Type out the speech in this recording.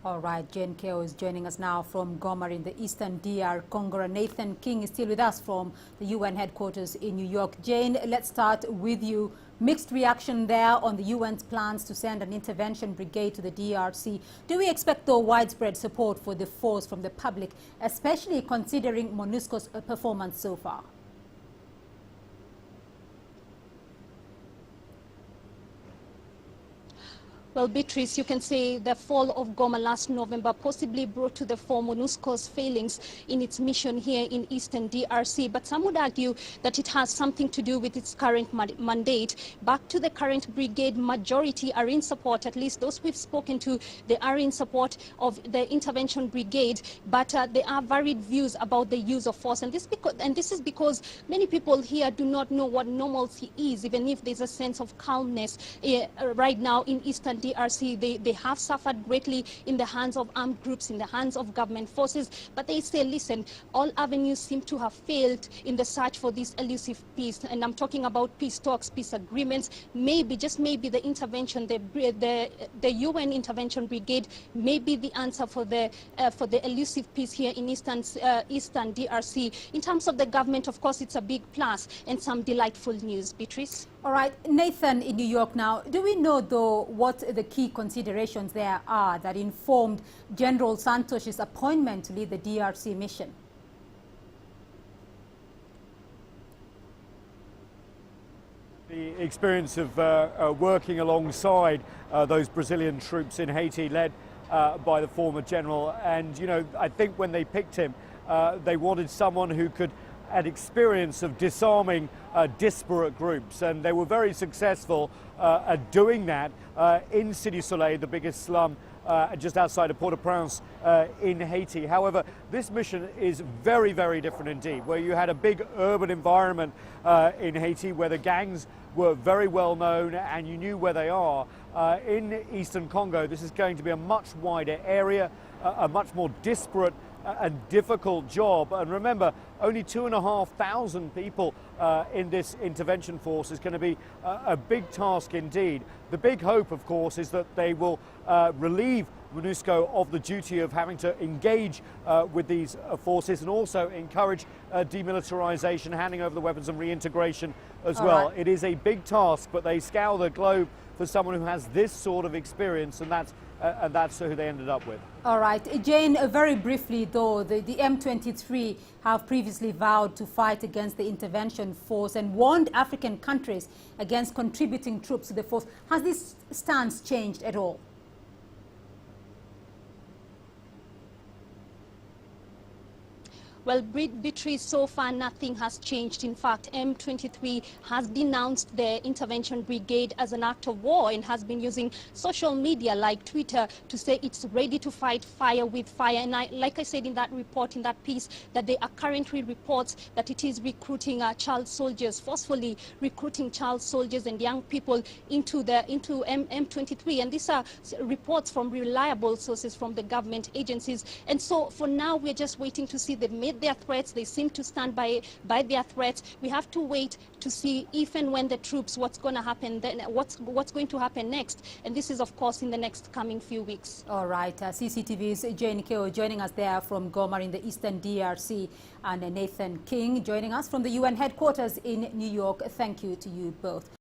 All right, Jane Keo is joining us now from Goma in the eastern DR Congo. Nathan King is still with us from the UN headquarters in New York. Jane, let's start with you. Mixed reaction there on the UN's plans to send an intervention brigade to the DRC. Do we expect, though, widespread support for the force from the public, especially considering MONUSCO's performance so far? Well, Beatrice, you can say the fall of Goma last November possibly brought to the fore MONUSCO's failings in its mission here in eastern DRC. But some would argue that it has something to do with its current mandate. Back to the current brigade, majority are in support, at least those we've spoken to, they are in support of the intervention brigade. But there are varied views about the use of force. And this is because many people here do not know what normalcy is, even if there's a sense of calmness right now in eastern DRC. They have suffered greatly in the hands of armed groups, in the hands of government forces, but they say, listen, all avenues seem to have failed in the search for this elusive peace. And I'm talking about peace talks, peace agreements. Maybe, just maybe, the intervention, the UN intervention brigade may be the answer for the elusive peace here in eastern DRC. In terms of the government, of course, it's a big plus and some delightful news. Beatrice? All right, Nathan in New York now. Do we know, though, what the key considerations there are that informed General Santos's appointment to lead the DRC mission? The experience of working alongside those Brazilian troops in Haiti, led by the former general. And, you know, I think when they picked him, they wanted someone who had experience of disarming disparate groups, and they were very successful at doing that in Cité Soleil, the biggest slum just outside of Port-au-Prince in Haiti. However, this mission is very, very different indeed, where you had a big urban environment in Haiti where the gangs were very well known and you knew where they are. In eastern Congo, this is going to be a much wider area, a much more disparate and difficult job. And remember, only 2,500 people in this intervention force is going to be a big task indeed. The big hope, of course, is that they will relieve MONUSCO of the duty of having to engage with these forces, and also encourage demilitarization, handing over the weapons, and reintegration as well. It is a big task, but they scour the globe for someone who has this sort of experience, and that's who they ended up with. All right. Jane, very briefly, though, the M23 have previously vowed to fight against the intervention force and warned African countries against contributing troops to the force. Has this stance changed at all? Well, Beatrice, so far nothing has changed. In fact, M23 has denounced the intervention brigade as an act of war and has been using social media like Twitter to say it's ready to fight fire with fire. And like I said in that report, in that piece, that there are currently reports that it is recruiting child soldiers, forcefully recruiting child soldiers and young people into M23. And these are reports from reliable sources from the government agencies. And so for now, we're just waiting to see. They've made their threats. They seem to stand by their threats. We have to wait to see if and when the troops, what's going to happen then, what's going to happen next. And this is, of course, in the next coming few weeks. All right. CCTV's Jane Keo joining us there from Goma in the eastern DRC, and Nathan King joining us from the UN headquarters in New York. Thank you to you both.